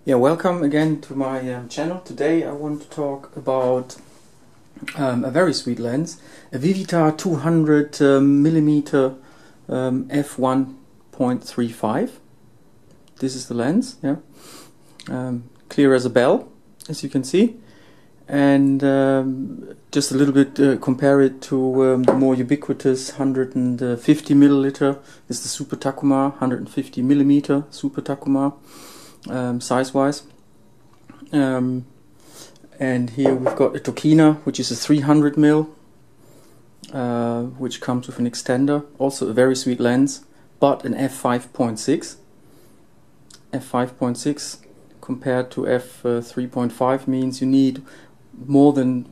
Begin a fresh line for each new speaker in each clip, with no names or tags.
Yeah, welcome again to my channel. Today I want to talk about a very sweet lens, a Vivitar 200mm f1.35. This is the lens, yeah, clear as a bell, as you can see, and just a little bit compare it to the more ubiquitous 150ml. This is the Super Takuma 150mm Super Takuma. Size-wise, and here we've got a Tokina, which is a 300mm, which comes with an extender, also a very sweet lens, but an f5.6. f5.6 compared to f3.5 means you need more than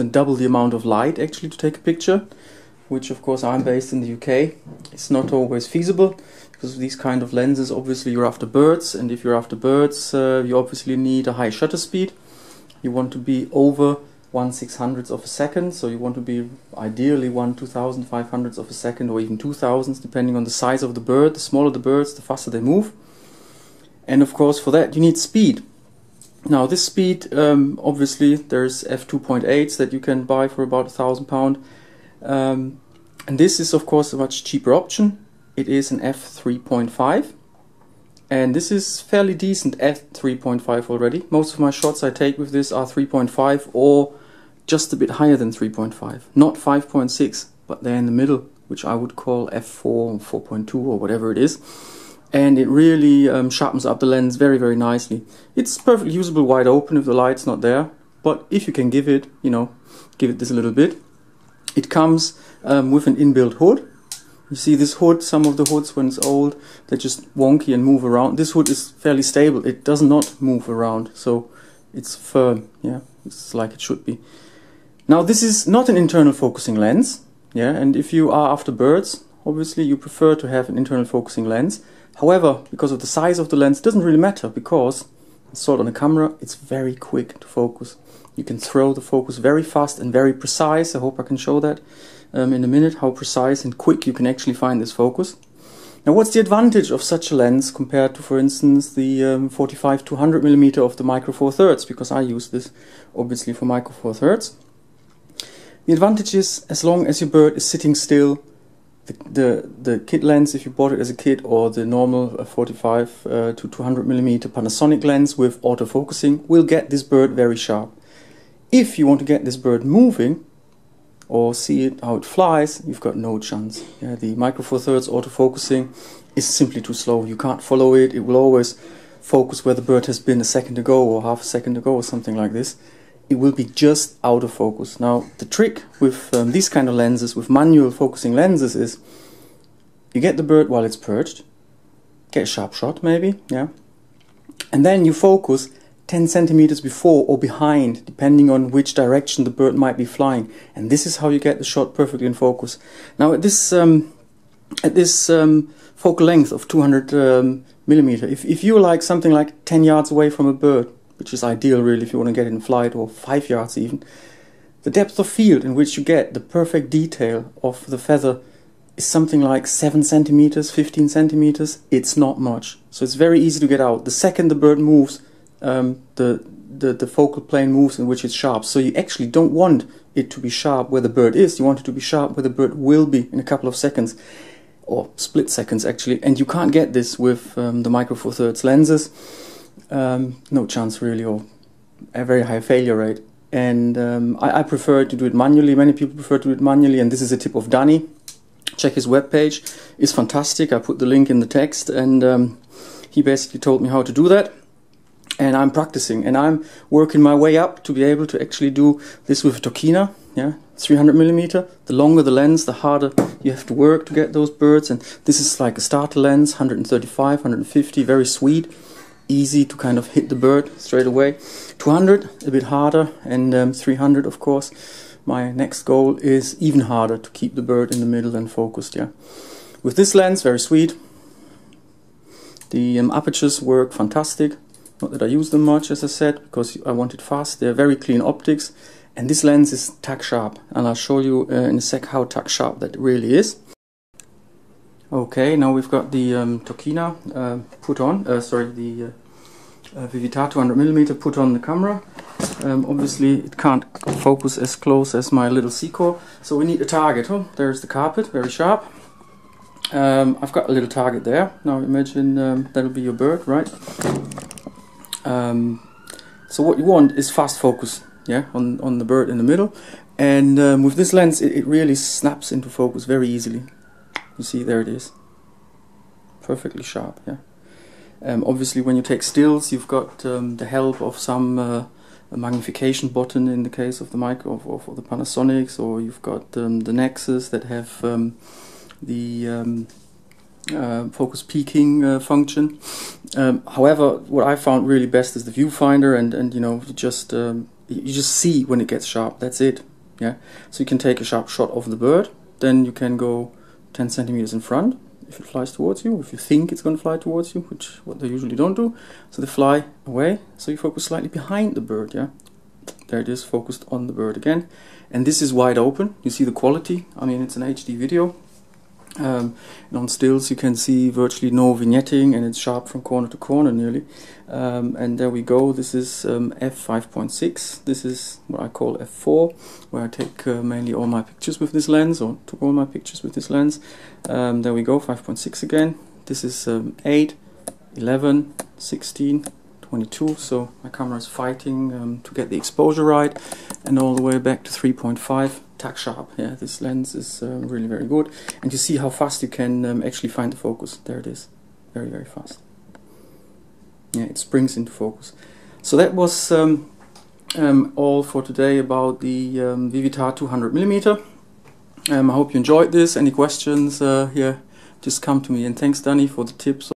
double the amount of light actually to take a picture, which of course I'm based in the UK. It's not always feasible because these kind of lenses, obviously you're after birds, and if you're after birds you obviously need a high shutter speed. You want to be over 1/600th of a second, so you want to be ideally 1/2500th of a second, or even 2000s, depending on the size of the bird. The smaller the birds, the faster they move, and of course for that you need speed. Now this speed, obviously there's f2.8s that you can buy for about £1,000, and this is of course a much cheaper option. It is an f3.5, and this is fairly decent f3.5 already. Most of my shots I take with this are 3.5 or just a bit higher than 3.5. Not 5.6, but they're in the middle, which I would call f4 or 4.2 or whatever it is. And it really sharpens up the lens very, very nicely. It's perfectly usable wide open if the light's not there, but if you can give it, give it this a little bit. It comes with an inbuilt hood. You see this hood, some of the hoods when it's old, they're just wonky and move around. This hood is fairly stable, it does not move around, so it's firm, yeah, it's like it should be. Now this is not an internal focusing lens, yeah, and if you are after birds, obviously you prefer to have an internal focusing lens. However, because of the size of the lens, it doesn't really matter, because installed on a camera, it's very quick to focus. You can throw the focus very fast and very precise. I hope I can show that in a minute, how precise and quick you can actually find this focus. Now what's the advantage of such a lens compared to, for instance, the 45-200mm of the micro four thirds, because I use this obviously for micro four thirds. The advantage is, as long as your bird is sitting still, the kit lens, if you bought it as a kit, or the normal 45-200mm Panasonic lens with autofocusing, will get this bird very sharp. If you want to get this bird moving, or see it how it flies, you've got no chance. Yeah, the micro four thirds autofocusing is simply too slow. You can't follow it. It will always focus where the bird has been a second ago or half a second ago or something like this. It will be just out of focus. Now the trick with these kind of lenses, with manual focusing lenses, is you get the bird while it's perched, get a sharp shot maybe, yeah, and then you focus 10 centimeters before or behind, depending on which direction the bird might be flying, and this is how you get the shot perfectly in focus. Now at this focal length of 200mm, if you're like something like 10 yards away from a bird, which is ideal really if you want to get it in flight, or 5 yards even, the depth of field in which you get the perfect detail of the feather is something like 7 centimeters, 15 centimeters. It's not much, so it's very easy to get out. The second the bird moves, the focal plane moves in which it's sharp. So you actually don't want it to be sharp where the bird is, you want it to be sharp where the bird will be in a couple of seconds, or split seconds actually, and you can't get this with the micro four thirds lenses. No chance really, or a very high failure rate. And I prefer to do it manually. Many people prefer to do it manually, and this is a tip of Danny. Check his webpage, it's fantastic. I put the link in the text, and he basically told me how to do that. And I'm practicing, and I'm working my way up to be able to actually do this with a Tokina, yeah, 300mm. The longer the lens, the harder you have to work to get those birds. And this is like a starter lens, 135, 150, very sweet, easy to kind of hit the bird straight away. 200, a bit harder, and 300, of course. My next goal is even harder, to keep the bird in the middle and focused, yeah. With this lens, very sweet. The apertures work fantastic. Not that I use them much, as I said, because I want it fast. They're very clean optics, and this lens is tack sharp, and I'll show you in a sec how tack sharp that really is. Okay, now we've got the Tokina put on, the Vivitar 200mm put on the camera. Obviously it can't focus as close as my little Seeker, so we need a target. Oh, there's the carpet, very sharp. I've got a little target there. Now imagine that'll be your bird, right? So what you want is fast focus, yeah, on the bird in the middle. And with this lens it really snaps into focus very easily. You see, there it is. Perfectly sharp, yeah. Obviously when you take stills you've got the help of some a magnification button in the case of the micro for the Panasonics, or you've got the Nexus that have the focus peaking function. However, what I found really best is the viewfinder, and you know, you just see when it gets sharp. That's it. Yeah. So you can take a sharp shot of the bird, then you can go 10 centimeters in front if it flies towards you, if you think it's going to fly towards you, which what they usually don't do. So they fly away, so you focus slightly behind the bird, yeah. There it is, focused on the bird again. And this is wide open. You see the quality. I mean, it's an HD video. And on stills you can see virtually no vignetting, and it's sharp from corner to corner nearly. And there we go. This is f5.6. This is what I call f4, where I take mainly all my pictures with this lens, or took all my pictures with this lens. There we go, 5.6 again. This is 8, 11, 16, 22. So my camera is fighting to get the exposure right, and all the way back to 3.5. Tack sharp. Yeah, this lens is really very good, and you see how fast you can actually find the focus. There it is, very, very fast. Yeah, it springs into focus. So that was all for today about the Vivitar 200mm. I hope you enjoyed this. Any questions, yeah, just come to me, and thanks Danny for the tips.